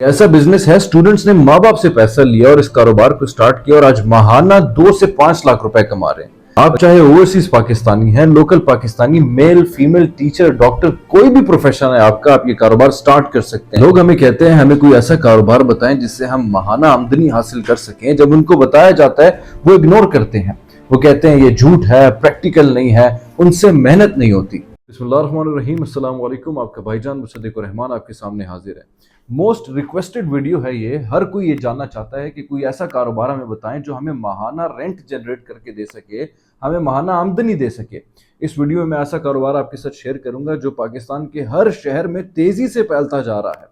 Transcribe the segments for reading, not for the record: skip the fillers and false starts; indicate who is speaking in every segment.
Speaker 1: ऐसा बिजनेस है, स्टूडेंट्स ने माँ बाप से पैसा लिया और इस कारोबार को स्टार्ट किया और आज माहाना 2 से 5 लाख रुपए कमा रहे हैं। आप चाहे ओवरसीज पाकिस्तानी हैं, local Pakistani, male female, teacher, doctor, कोई भी प्रोफेशन है आपका, आप ये कारोबार स्टार्ट कर सकते हैं। लोग हमें कहते हैं हमें कोई ऐसा कारोबार बताएं जिससे हम माहाना आमदनी हासिल कर सकें। जब उनको बताया जाता है वो इग्नोर करते हैं, वो कहते हैं ये झूठ है, प्रैक्टिकल नहीं है, उनसे मेहनत नहीं होती। बिस्मिल्लाहिर्रहमानिर्रहीम, अस्सलाम वालेकुम। आपका भाईजान मुसद्दिक रहमान आपके सामने हाजिर है। मोस्ट रिक्वेस्टेड वीडियो है ये। हर कोई ये जानना चाहता है कि कोई ऐसा कारोबार हमें बताएं जो हमें माहाना रेंट जनरेट करके दे सके, हमें माहाना आमदनी दे सके। इस वीडियो में मैं ऐसा कारोबार आपके साथ शेयर करूंगा जो पाकिस्तान के हर शहर में तेजी से फैलता जा रहा है।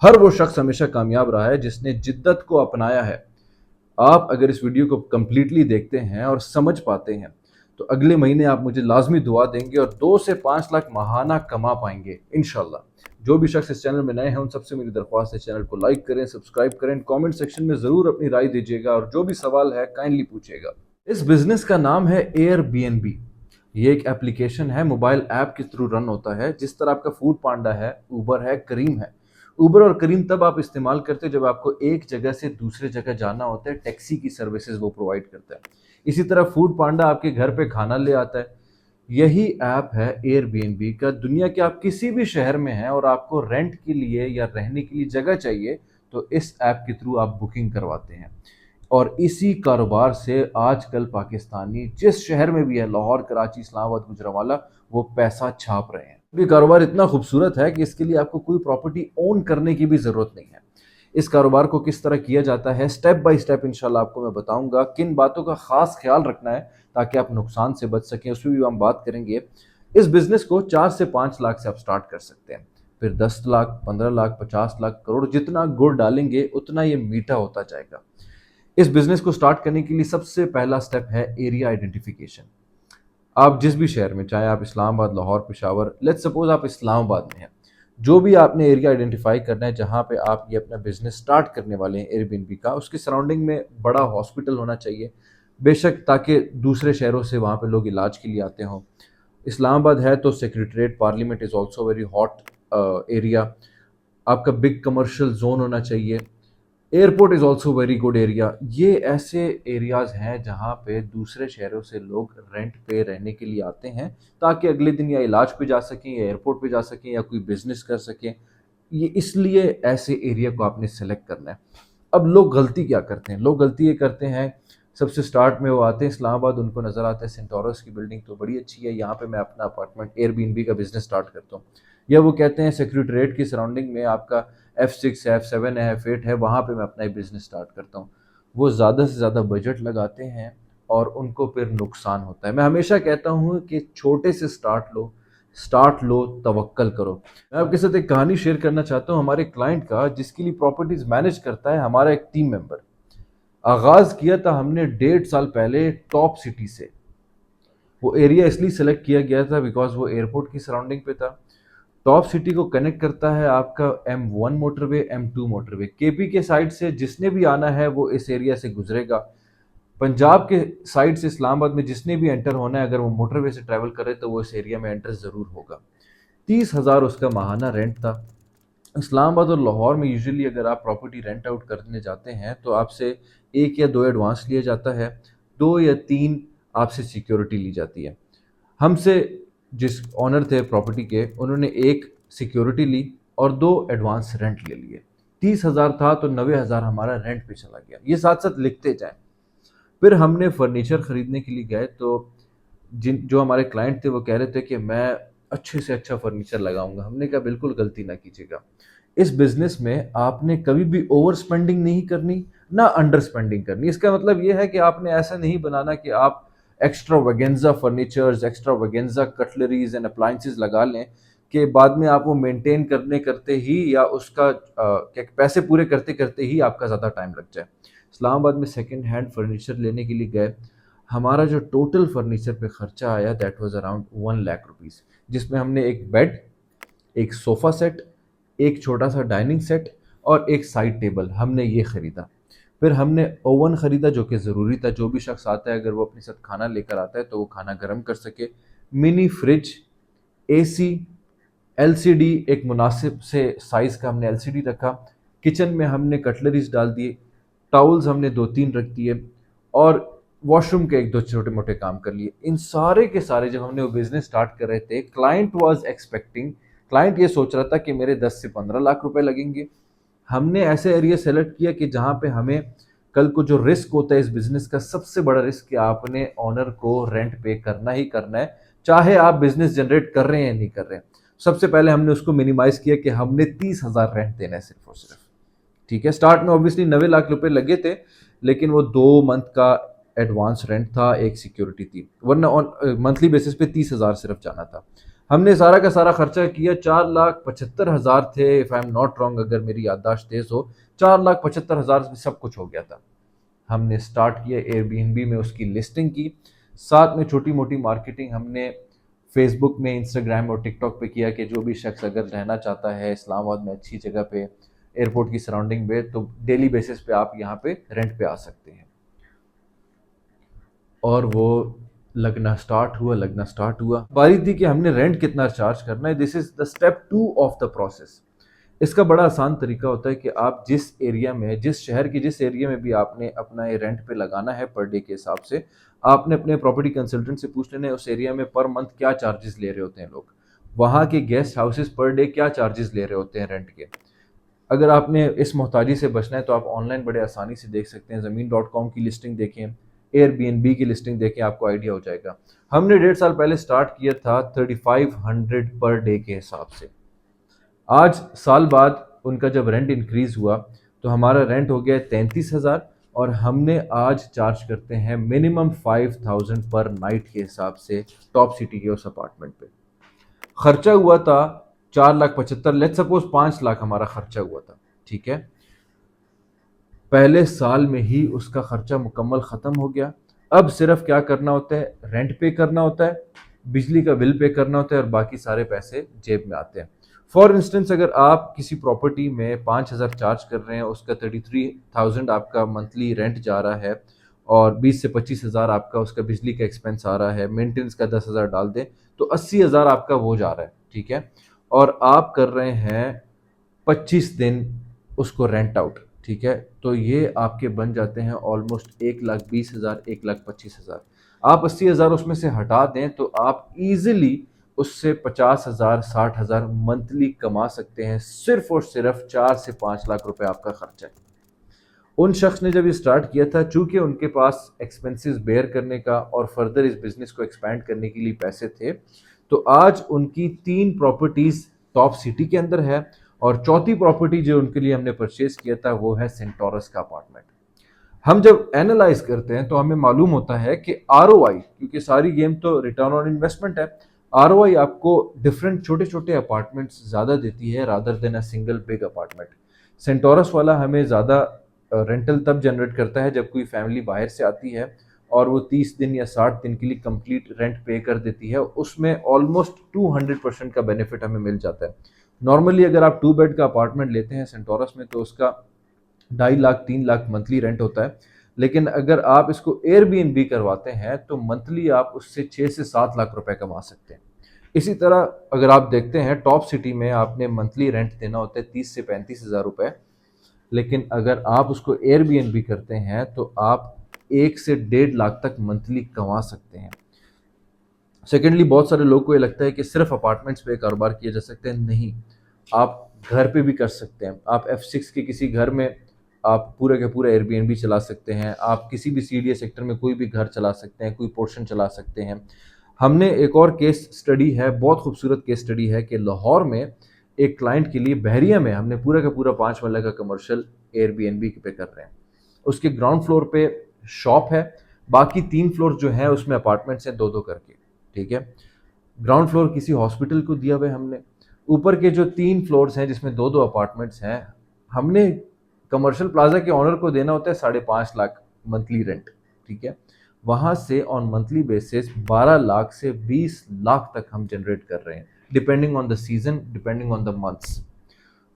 Speaker 1: हर वो शख्स हमेशा कामयाब रहा है जिसने जिद्दत को अपनाया है। आप अगर इस वीडियो को कंप्लीटली देखते हैं और समझ पाते हैं तो अगले महीने आप मुझे लाजमी दुआ देंगे और 2 से 5 लाख माहाना कमा पाएंगे इंशाल्लाह। जो भी शख्स इस चैनल में नए हैं उन सबसे मेरी दरख्वास्त है, चैनल को लाइक करें, सब्सक्राइब करें, कमेंट सेक्शन में ज़रूर अपनी राय दीजिएगा और जो भी सवाल है काइंडली पूछिएगा। इस बिज़नेस का नाम है एयरबीएनबी। ये एक एप्लीकेशन है, मोबाइल ऐप के थ्रू रन होता है। जिस तरह आपका फूड पांडा है, ऊबर है, करीम है। ऊबर और करीम तब आप इस्तेमाल करते हो जब आपको एक जगह से दूसरे जगह जाना होता है, टैक्सी की सर्विसेज वो प्रोवाइड करता है। इसी तरह फूड पांडा आपके घर पे खाना ले आता है। यही ऐप है एयरबीएनबी का। दुनिया के आप किसी भी शहर में हैं और आपको रेंट के लिए या रहने के लिए जगह चाहिए तो इस ऐप के थ्रू आप बुकिंग करवाते हैं। और इसी कारोबार से आजकल पाकिस्तानी जिस शहर में भी है, लाहौर, कराची, इस्लामाबाद, गुजरांवाला, वो पैसा छाप रहे हैं। ये कारोबार इतना खूबसूरत है कि इसके लिए आपको कोई प्रॉपर्टी ओन करने की भी ज़रूरत नहीं है। इस कारोबार को किस तरह किया जाता है स्टेप बाय स्टेप इंशाल्लाह आपको मैं बताऊंगा। किन बातों का खास ख्याल रखना है ताकि आप नुकसान से बच सकें, उसमें भी हम बात करेंगे। इस बिजनेस को 4 से 5 लाख से आप स्टार्ट कर सकते हैं, फिर 10 लाख, 15 लाख, 50 लाख, करोड़, जितना गुड़ डालेंगे उतना ये मीठा होता जाएगा। इस बिजनेस को स्टार्ट करने के लिए सबसे पहला स्टेप है एरिया आइडेंटिफिकेशन। आप जिस भी शहर में, चाहे आप इस्लामाबाद, लाहौर, पेशावर, लेट्स सपोज आप इस्लामाबाद में हैं, जो भी आपने एरिया आइडेंटिफाई करना है जहाँ पे आप ये अपना बिजनेस स्टार्ट करने वाले हैं एयरबीएनबी का, उसके सराउंडिंग में बड़ा हॉस्पिटल होना चाहिए बेशक, ताकि दूसरे शहरों से वहाँ पे लोग इलाज के लिए आते हों। इस्लामाबाद है तो secretariat, parliament is also very hot area. आपका बिग कमर्शियल जोन होना चाहिए। Airport is also very good area. ये ऐसे एरियाज़ हैं जहाँ पे दूसरे शहरों से लोग रेंट पे रहने के लिए आते हैं ताकि अगले दिन या इलाज पे जा सकें या एयरपोर्ट पे जा सकें या कोई बिजनेस कर सकें। ये इसलिए ऐसे एरिया को आपने सेलेक्ट करना है। अब लोग गलती क्या करते हैं? लोग गलती ये करते हैं, सबसे स्टार्ट में वो आते हैं इस्लामाबाद, उनको नज़र आता है सेंटोरस की बिल्डिंग तो बड़ी अच्छी है, यहाँ पे मैं अपना अपार्टमेंट एयरबीएनबी का बिजनेस स्टार्ट करता हूँ। या वो कहते हैं सेक्रेटरीट की सराउंडिंग में आपका F6 है, F7 है, F8 है, वहाँ पे मैं अपना एक बिज़नेस स्टार्ट करता हूँ। वो ज़्यादा से ज़्यादा बजट लगाते हैं और उनको फिर नुकसान होता है। मैं हमेशा कहता हूँ कि छोटे से स्टार्ट लो, तवक्कल करो। मैं आपके साथ एक कहानी शेयर करना चाहता हूँ हमारे क्लाइंट का, जिसके लिए प्रॉपर्टीज़ मैनेज करता है हमारा एक टीम मेंबर। आगाज़ किया था हमने 1.5 साल पहले टॉप सिटी से। वो एरिया इसलिए सेलेक्ट किया गया था बिकॉज वो एयरपोर्ट की सराउंडिंग पे था। टॉप सिटी को कनेक्ट करता है आपका M1 motorway, M2 motorway. KP के साइड से जिसने भी आना है वो इस एरिया से गुजरेगा। पंजाब के साइड से इस्लामाबाद में जिसने भी एंटर होना है, अगर वो मोटरवे से ट्रैवल करे तो वो इस एरिया में एंटर ज़रूर होगा। 30,000 उसका माहाना रेंट था। इस्लामाबाद और लाहौर में यूजुअली अगर आप प्रॉपर्टी रेंट आउट करने जाते हैं तो आपसे 1 या 2 एडवांस लिया जाता है, 2 या 3 आपसे सिक्योरिटी ली जाती है। हमसे जिस ऑनर थे प्रॉपर्टी के, उन्होंने 1 सिक्योरिटी ली और 2 एडवांस रेंट ले लिए। 30,000 था तो 90,000 हमारा रेंट पे चला गया। ये साथ साथ लिखते जाएं। फिर हमने फर्नीचर खरीदने के लिए गए तो जो हमारे क्लाइंट थे वो कह रहे थे कि मैं अच्छे से अच्छा फर्नीचर लगाऊंगा। हमने कहा बिल्कुल गलती ना कीजिएगा। इस बिजनेस में आपने कभी भी ओवर स्पेंडिंग नहीं करनी, ना अंडर स्पेंडिंग करनी। इसका मतलब ये है कि आपने ऐसा नहीं बनाना कि आप एक्स्ट्रा वगेंजा फर्नीचर्स, एक्स्ट्रा वगेंजा कटलरीज एंड अप्लाइंसेस लगा लें कि बाद में आप वो मेंटेन करते ही या उसका क्या पैसे पूरे करते करते ही आपका ज़्यादा टाइम लग जाए। इस्लामाबाद में सेकंड हैंड फर्नीचर लेने के लिए गए। हमारा जो टोटल फर्नीचर पे खर्चा आया that was around 1 lakh rupees, जिसमें हमने एक बेड, एक सोफ़ा सेट, एक छोटा सा डाइनिंग सेट और एक साइड टेबल हमने ये ख़रीदा। फिर हमने ओवन ख़रीदा जो कि ज़रूरी था। जो भी शख्स आता है अगर वो अपने साथ खाना लेकर आता है तो वो खाना गर्म कर सके। मिनी फ्रिज, एसी, एलसीडी, एक मुनासिब से साइज़ का हमने एलसीडी रखा। किचन में हमने कटलरीज डाल दिए, टाउल्स हमने 2-3 रख दिए और वॉशरूम के 1-2 छोटे-मोटे काम कर लिए। इन सारे के सारे जब हमने वो बिज़नेस स्टार्ट कर रहे थे, क्लाइंट ये सोच रहा था कि मेरे 10 से 15 लाख रुपए लगेंगे। हमने ऐसे एरिया सेलेक्ट किया कि जहाँ पे हमें कल को जो रिस्क होता है इस बिज़नेस का, सबसे बड़ा रिस्क कि आपने ओनर को रेंट पे करना ही करना है, चाहे आप बिज़नेस जनरेट कर रहे हैं या नहीं कर रहे हैं। सबसे पहले हमने उसको मिनिमाइज़ किया कि हमने 30,000 रेंट देना है सिर्फ़ और सिर्फ़। ठीक है, स्टार्ट में ऑब्वियसली 90 लाख रुपए लगे थे, लेकिन वो 2 मंथ का एडवांस रेंट था, एक सिक्योरिटी थी, वरना ऑन मंथली बेसिस पे 30,000 सिर्फ जाना था। हमने सारा का सारा खर्चा किया, 4,75,000 थे, if I am not wrong, अगर मेरी याददाश्त तेज हो, 4,75,000 में सब कुछ हो गया था। हमने स्टार्ट किया, एयरबीएनबी में उसकी लिस्टिंग की, साथ में छोटी मोटी मार्केटिंग हमने फेसबुक में, इंस्टाग्राम और टिकटॉक पे किया कि जो भी शख्स अगर रहना चाहता है इस्लामाबाद में अच्छी जगह पे, एयरपोर्ट की सराउंडिंग में, तो डेली बेसिस पे आप यहाँ पे रेंट पे आ सकते हैं। और वो लगना स्टार्ट हुआ। बारी थी कि हमने रेंट कितना चार्ज करना है। This is the step 2 of the process. इसका बड़ा आसान तरीका होता है कि आप जिस एरिया में, जिस शहर के जिस एरिया में भी आपने अपना ये रेंट पे लगाना है पर डे के हिसाब से, आपने अपने प्रॉपर्टी कंसल्टेंट से पूछ लेना है उस एरिया में पर मंथ क्या चार्जेस ले रहे होते हैं लोग, वहाँ के गेस्ट हाउसेस पर डे क्या चार्जेस ले रहे होते हैं रेंट के। अगर आपने इस मोहताजी से बचना है तो आप ऑनलाइन बड़े आसानी से देख सकते हैं, ज़मीन.com की लिस्टिंग देखें, एयरबीएनबी की लिस्टिंग देखें, आपको आइडिया हो जाएगा। हमने 1.5 साल पहले स्टार्ट किया था 3500 पर डे के हिसाब से। आज साल बाद उनका जब रेंट इंक्रीज हुआ तो हमारा रेंट हो गया 33,000 और हमने आज चार्ज करते हैं मिनिमम 5,000 पर नाइट के हिसाब से टॉप सिटी के उस अपार्टमेंट पे। खर्चा हुआ था 4,75,000, लेट सपोज 5 लाख हमारा खर्चा हुआ था। ठीक है, पहले साल में ही उसका खर्चा मुकम्मल ख़त्म हो गया। अब सिर्फ क्या करना होता है, रेंट पे करना होता है, बिजली का बिल पे करना होता है और बाकी सारे पैसे जेब में आते हैं। फॉर इंस्टेंस अगर आप किसी प्रॉपर्टी में 5,000 चार्ज कर रहे हैं, उसका 33,000 आपका मंथली रेंट जा रहा है और 20 से 25,000 आपका उसका बिजली का एक्सपेंस आ रहा है, मेंटेनेंस का 10,000 डाल दें तो 80,000 आपका वो जा रहा है। ठीक है, और आप कर रहे हैं 25 दिन उसको रेंट आउट। ठीक है, तो ये आपके बन जाते हैं ऑलमोस्ट 1,20,000, 1,25,000। आप 80,000 उसमें से हटा दें तो आप इजीली उससे 50,000, 60,000 मंथली कमा सकते हैं, सिर्फ और सिर्फ 4 से 5 लाख रुपए आपका खर्चा है। उन शख्स ने जब ये स्टार्ट किया था, चूंकि उनके पास एक्सपेंसेस बेयर करने का और फर्दर इस बिजनेस को एक्सपैंड करने के लिए पैसे थे, तो आज उनकी 3 प्रॉपर्टीज टॉप सिटी के अंदर है और चौथी प्रॉपर्टी जो उनके लिए हमने परचेज किया था वो है सेंटोरस का अपार्टमेंट। हम जब एनालाइज करते हैं तो हमें मालूम होता है कि आरओआई, क्योंकि सारी गेम तो रिटर्न ऑन इन्वेस्टमेंट है, आरओआई आपको डिफरेंट छोटे छोटे अपार्टमेंट्स ज़्यादा देती है rather than a single big apartment. Centaurus वाला हमें ज़्यादा रेंटल तब जनरेट करता है जब कोई फैमिली बाहर से आती है और वो 30 दिन या 60 दिन के लिए कंप्लीट रेंट पे कर देती है, उसमें ऑलमोस्ट 200% का बेनिफिट हमें मिल जाता है। नॉर्मली अगर आप 2 बेड का अपार्टमेंट लेते हैं सेंटोरस में तो उसका 2.5 लाख 3 लाख मंथली रेंट होता है, लेकिन अगर आप इसको एयरबीएनबी करवाते हैं तो मंथली आप उससे 6 से 7 लाख रुपए कमा सकते हैं। इसी तरह अगर आप देखते हैं टॉप सिटी में आपने मंथली रेंट देना होता है 30 से 35 हज़ार रुपए, लेकिन अगर आप उसको एयरबीएनबी करते हैं तो आप 1 से 1.5 लाख तक मंथली कमा सकते हैं। सेकेंडली, बहुत सारे लोगों को ये लगता है कि सिर्फ अपार्टमेंट्स पे कारोबार किया जा सकता है। नहीं, आप घर पे भी कर सकते हैं। आप F6 के किसी घर में आप पूरे का पूरा एयरबीएनबी चला सकते हैं। आप किसी भी सीडीए सेक्टर में कोई भी घर चला सकते हैं, कोई पोर्शन चला सकते हैं। हमने एक और केस स्टडी है, बहुत खूबसूरत केस स्टडी है कि लाहौर में एक क्लाइंट के लिए बहरिया में हमने पूरा का पूरा 5 मरला का कमर्शियल एयरबीएनबी पे कर रहे हैं। उसके ग्राउंड फ्लोर पे शॉप है, बाकी 3 फ्लोर जो है उसमें अपार्टमेंट्स हैं 2-2 करके। ठीक है, ग्राउंड फ्लोर किसी हॉस्पिटल को दिया हुआ है हमने। ऊपर के जो 3 फ्लोर्स हैं जिसमें 2-2 अपार्टमेंट्स हैं, हमने कमर्शियल प्लाजा के ओनर को देना होता है 5.5 लाख मंथली रेंट। ठीक है, वहां से ऑन मंथली बेसिस 12 लाख से 20 लाख तक हम जनरेट कर रहे हैं, depending on the season, depending on the months.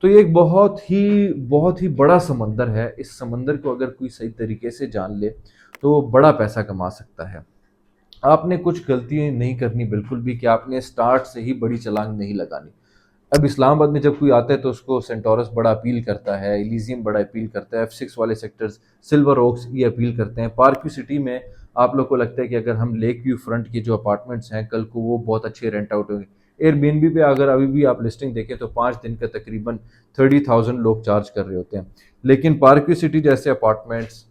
Speaker 1: तो ये एक बहुत ही बड़ा समंदर है। इस समंदर को अगर कोई सही तरीके से जान ले तो वो बड़ा पैसा कमा सकता है। आपने कुछ गलतियां नहीं करनी बिल्कुल भी कि आपने स्टार्ट से ही बड़ी छलांग नहीं लगानी। अब इस्लामाबाद में जब कोई आता है तो उसको सेंटोरस बड़ा अपील करता है, इलीजियम बड़ा अपील करता है, F6 वाले सेक्टर्स, सिल्वर ओक्स ये अपील करते हैं। पार्क व्यू सिटी में आप लोग को लगता है कि अगर हम लेक व्यू फ्रंट के जो अपार्टमेंट्स हैं कल को वो बहुत अच्छे रेंट आउट होंगे। एयरबीएनबी पे अगर अभी भी आप लिस्टिंग देखें तो 5 दिन का तकरीबन 30,000 लोग चार्ज कर रहे होते हैं। लेकिन पार्क व्यू सिटी जैसे अपार्टमेंट्स,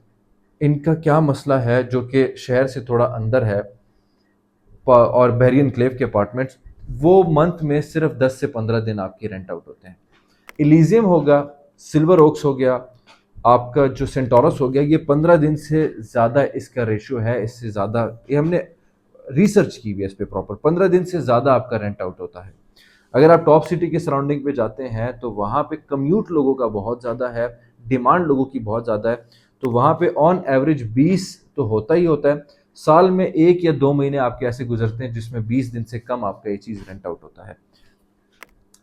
Speaker 1: इनका क्या मसला है जो कि शहर से थोड़ा अंदर है, और बेरियन क्लेव के अपार्टमेंट्स, वो मंथ में सिर्फ 10 से 15 दिन आपके रेंट आउट होते हैं। इलीजियम होगा, सिल्वर ओक्स हो गया, आपका जो सेंटोरस हो गया, ये 15 दिन से ज़्यादा इसका रेशियो है, इससे ज़्यादा ये हमने रिसर्च की हुई है इस पे प्रॉपर, 15 दिन से ज़्यादा आपका रेंट आउट होता है। अगर आप टॉप सिटी के सराउंडिंग पे जाते हैं तो वहाँ पे कम्यूट लोगों का बहुत ज़्यादा है, डिमांड लोगों की बहुत ज़्यादा है, तो वहाँ पे ऑन एवरेज 20 तो होता ही होता है। साल में 1 या 2 महीने आपके ऐसे गुजरते हैं जिसमें 20 दिन से कम आपका ये चीज़ रेंट आउट होता है।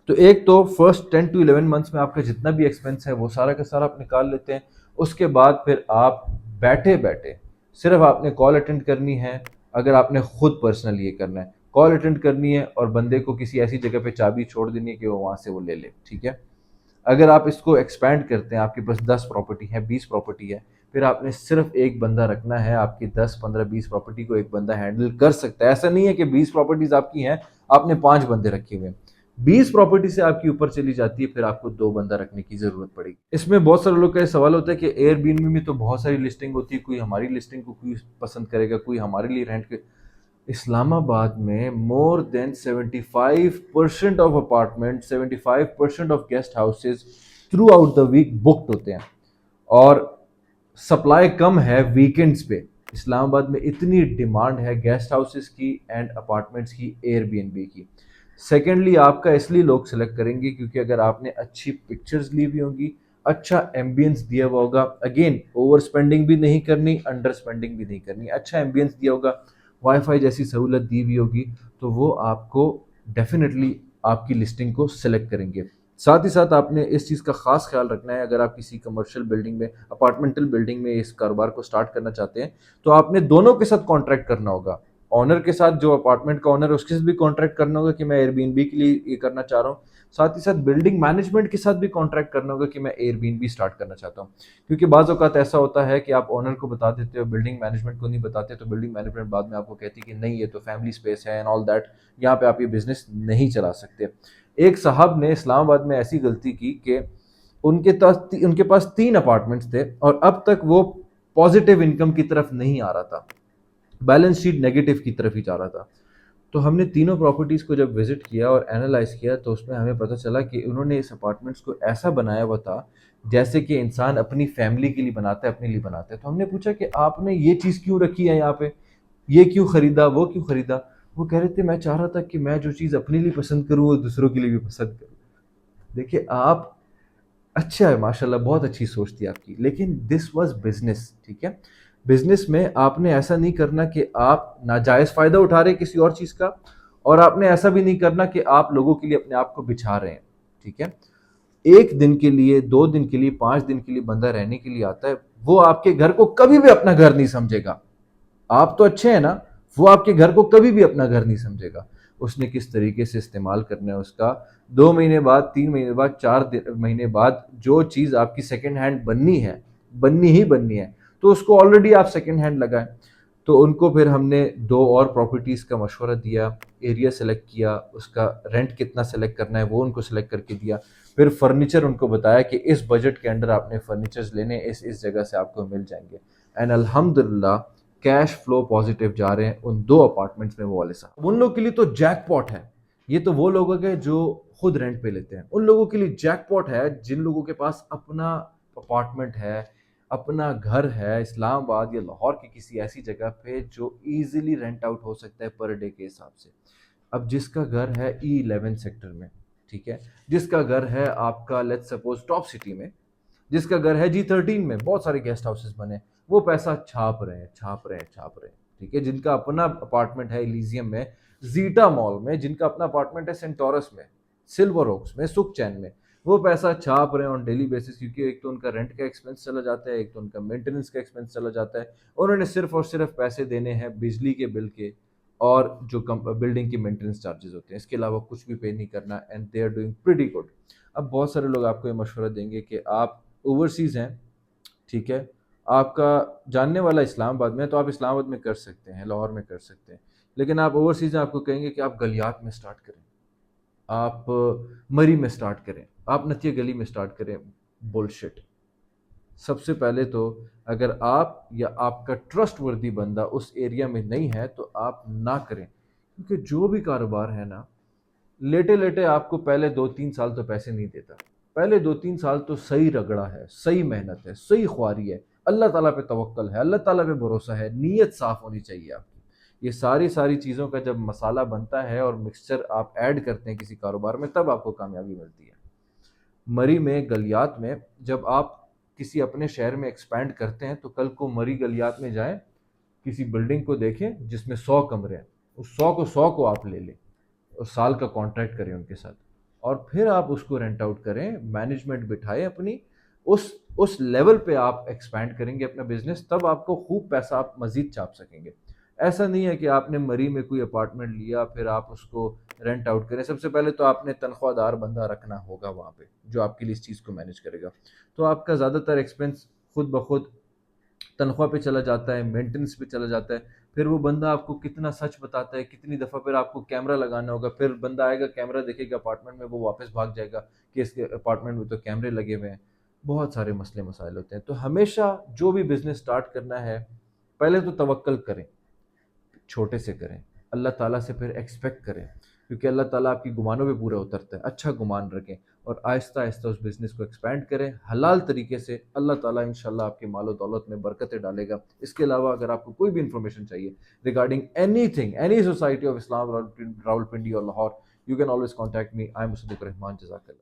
Speaker 1: तो एक तो फर्स्ट 10 to 11 मंथ्स में आपका जितना भी एक्सपेंस है वो सारा का सारा आप निकाल लेते हैं। उसके बाद फिर आप बैठे बैठे सिर्फ आपने कॉल अटेंड करनी है। अगर आपने खुद पर्सनली ये करना है, कॉल अटेंड करनी है और बंदे को किसी ऐसी जगह पे चाबी छोड़ देनी है कि वो वहां से वो ले ले, ठीक है। अगर आप इसको एक्सपैंड करते हैं, आपके पास 10 प्रॉपर्टी है, 20 प्रॉपर्टी है, फिर आपने सिर्फ एक बंदा रखना है। आपकी 10 15 20 प्रॉपर्टी को एक बंदा हैंडल कर सकता है। ऐसा नहीं है कि 20 प्रॉपर्टीज आपकी हैं, आपने 5 बंदे रखे हुए हैं। 20 प्रॉपर्टी से आपकी ऊपर चली जाती है, फिर आपको 2 बंदा रखने की जरूरत पड़ेगी। इसमें बहुत सारे लोग का ये सवाल होता है कि एयरबीएनबी में तो बहुत सारी लिस्टिंग होती है, कोई हमारी लिस्टिंग को कोई पसंद करेगा, कोई हमारे लिए रेंट के। इस्लामाबाद में more than 75% of apartment, 75% of guest houses throughout the week booked होते हैं, और सप्लाई कम है वीकेंड्स पे। इस्लामाबाद में इतनी डिमांड है गेस्ट हाउसेस की एंड अपार्टमेंट्स की, एयरबीएनबी की। सेकेंडली आपका इसलिए लोग सेलेक्ट करेंगे क्योंकि अगर आपने अच्छी पिक्चर्स ली हुई होंगी, अच्छा एम्बियंस दिया हुआ होगा, अगेन ओवर स्पेंडिंग भी नहीं करनी, अंडर स्पेंडिंग भी नहीं करनी, अच्छा एम्बियंस दिया होगा, वाईफाई जैसी सहूलत दी हुई होगी, तो वो आपको डेफिनेटली आपकी लिस्टिंग को सिलेक्ट करेंगे। साथ ही साथ आपने इस चीज़ का खास ख्याल रखना है, अगर आप किसी कमर्शियल बिल्डिंग में, अपार्टमेंटल बिल्डिंग में इस कारोबार को स्टार्ट करना चाहते हैं तो आपने दोनों के साथ कॉन्ट्रैक्ट करना होगा। ऑनर के साथ, जो अपार्टमेंट का ऑनर है उसके साथ भी कॉन्ट्रैक्ट करना होगा कि मैं एयरबीएनबी के लिए ये करना चाह रहा हूँ। साथ ही साथ बिल्डिंग मैनेजमेंट के साथ भी कॉन्ट्रैक्ट करना होगा कि मैं एयरबीएनबी स्टार्ट करना चाहता हूँ। क्योंकि बाज़ औक़ात ऐसा होता है कि आप ऑनर को बता देते हो, बिल्डिंग मैनेजमेंट को नहीं बताते, तो बिल्डिंग मैनेजमेंट बाद में आपको कहती है कि नहीं ये तो फैमिली स्पेस है एंड ऑल दैट, यहाँ पे आप ये बिजनेस नहीं चला सकते। एक साहब ने इस्लामाबाद में ऐसी गलती की कि उनके पास 3 अपार्टमेंट्स थे और अब तक वो पॉजिटिव इनकम की तरफ नहीं आ रहा था, बैलेंस शीट नेगेटिव की तरफ ही जा रहा था। तो हमने तीनों प्रॉपर्टीज़ को जब विजिट किया और एनालाइज किया तो उसमें हमें पता चला कि उन्होंने इस अपार्टमेंट्स को ऐसा बनाया हुआ था जैसे कि इंसान अपनी फैमिली के लिए बनाता है, अपने लिए बनाता है। तो हमने पूछा कि आपने ये चीज़ क्यों रखी है यहाँ पे, ये क्यों खरीदा, वो क्यों खरीदा। वो कह रहे थे मैं चाह रहा था कि मैं जो चीज़ अपने लिए पसंद करूँ वो दूसरों के लिए भी पसंद करूँ। देखिए आप, अच्छा है माशाल्लाह, बहुत अच्छी सोच थी आपकी, लेकिन दिस वाज बिजनेस, ठीक है। बिजनेस में आपने ऐसा नहीं करना कि आप नाजायज फायदा उठा रहे हैं किसी और चीज का, और आपने ऐसा भी नहीं करना कि आप लोगों के लिए अपने आप को बिछा रहे हैं, ठीक है। 1 दिन के लिए, 2 दिन के लिए, 5 दिन के लिए बंदा रहने के लिए आता है, वो आपके घर को कभी भी अपना घर नहीं समझेगा। आप तो अच्छे हैं ना, वो आपके घर को कभी भी अपना घर नहीं समझेगा। उसने किस तरीके से इस्तेमाल करना है उसका, 2 महीने बाद, 3 महीने बाद, 4 महीने बाद जो चीज़ आपकी सेकेंड हैंड बननी है, बननी ही बननी है, तो उसको ऑलरेडी आप सेकेंड हैंड लगाएं। तो उनको फिर हमने 2 और प्रॉपर्टीज़ का मशवरा दिया, एरिया सेलेक्ट किया, उसका रेंट कितना सेलेक्ट करना है वो उनको सेलेक्ट करके दिया। फिर फर्नीचर उनको बताया कि इस बजट के अंडर आपने फर्नीचर्स लेने, इस जगह से आपको मिल जाएंगे। एंड अल्हम्दुलिल्लाह कैश फ्लो पॉजिटिव जा रहे हैं उन 2 अपार्टमेंट्स में वो वाले साहब। उन लोगों के लिए तो जैकपॉट है। ये तो वो लोग हैं जो खुद रेंट पे लेते हैं, उन लोगों के लिए जैकपॉट है जिन लोगों के पास अपना अपार्टमेंट है, अपना घर है इस्लामाबाद या लाहौर की किसी ऐसी जगह पे जो इजीली रेंट आउट हो सकता है पर डे के हिसाब से। अब जिसका घर है E11 सेक्टर में, ठीक है, जिसका घर है आपका लेट्स सपोज टॉप सिटी में, जिसका घर है G13 में, बहुत सारे गेस्ट हाउसेस बने, वो पैसा छाप रहे हैं, छाप रहे हैं, छाप रहे हैं, ठीक है। जिनका अपना अपार्टमेंट है इलीजियम में, जीटा मॉल में, जिनका अपना अपार्टमेंट है सेंटोरस में, सिल्वर ओक्स में, सुखचैन में, वो पैसा छाप रहे हैं ऑन डेली बेसिस, क्योंकि एक तो उनका रेंट का एक्सपेंस चला जाता है, एक तो उनका मेंटेनेंस का एक्सपेंस चला जाता है। उन्होंने सिर्फ और सिर्फ पैसे देने हैं बिजली के बिल के और जो बिल्डिंग की मेंटेनेंस चार्जेस होते हैं, इसके अलावा कुछ भी पे नहीं करना, and they are doing pretty good. अब बहुत सारे लोग आपको ये मशवरा देंगे कि आप ओवरसीज़ हैं, ठीक है, आपका जानने वाला इस्लामाबाद में है, तो आप इस्लामाबाद में कर सकते हैं, लाहौर में कर सकते हैं, लेकिन आप ओवरसीज़ हैं, आपको कहेंगे कि आप गलियात में स्टार्ट करें, आप मरी में स्टार्ट करें, आप नतिया गली में स्टार्ट करें। बुलशिट। सबसे पहले तो अगर आप या आपका ट्रस्ट वर्दी बंदा उस एरिया में नहीं है तो आप ना करें, क्योंकि जो भी कारोबार है ना, लेटे लेटे आपको पहले 2-3 साल तो पैसे नहीं देता। पहले 2-3 साल तो सही रगड़ा है, सही मेहनत है, सही ख्वारी है, अल्लाह ताला पे तवक्ल है, अल्लाह ताला पे भरोसा है, नीयत साफ होनी चाहिए आपकी। ये सारी सारी चीज़ों का जब मसाला बनता है और मिक्सचर आप ऐड करते हैं किसी कारोबार में, तब आपको कामयाबी मिलती है। मरी में, गलियात में, जब आप किसी अपने शहर में एक्सपैंड करते हैं तो कल को मरी गलियात में जाएं, किसी बिल्डिंग को देखें जिसमें 100 कमरे हैं, उस 100 को आप ले लें और साल का कॉन्ट्रैक्ट करें उनके साथ, और फिर आप उसको रेंट आउट करें, मैनेजमेंट बिठाएं अपनी, उस लेवल पे आप एक्सपैंड करेंगे अपना बिजनेस, तब आपको खूब पैसा आप मजीद चाप सकेंगे। ऐसा नहीं है कि आपने मरी में कोई अपार्टमेंट लिया फिर आप उसको रेंट आउट करें। सबसे पहले तो आपने तनख्वाहदार बंदा रखना होगा वहाँ पे, जो आपके लिए इस चीज़ को मैनेज करेगा। तो आपका ज़्यादातर एक्सपेंस खुद ब खुद तनख्वाह पे चला जाता है, मेंटेनेंस पे चला जाता है। फिर वो बंदा आपको कितना सच बताता है, कितनी दफ़ा फिर आपको कैमरा लगाना होगा, फिर बंदा आएगा, कैमरा देखेगा अपार्टमेंट में, वो वापस भाग जाएगा कि इसके अपार्टमेंट में तो कैमरे लगे हुए हैं। बहुत सारे मसले मसाइल होते हैं। तो हमेशा जो भी बिज़नेस स्टार्ट करना है, पहले तो तवक्कल करें, छोटे से करें, अल्लाह ताला से फिर एक्सपेक्ट करें, क्योंकि अल्लाह ताला आपकी गुमानों पे पूरा उतरता है। अच्छा गुमान रखें और आहिस्ता आहिस्ता उस बिज़नेस को एक्सपेंड करें हलाल तरीके से। अल्लाह ताला इंशाल्लाह आपके मालो दौलत में बरकतें डालेगा। इसके अलावा अगर आपको कोई भी इंफॉर्मेशन चाहिए regarding anything, any society of Islam Rawalpindi और Lahore, you can always contact me. I am Musaddiq Rahman. जज़ाकल्लाह।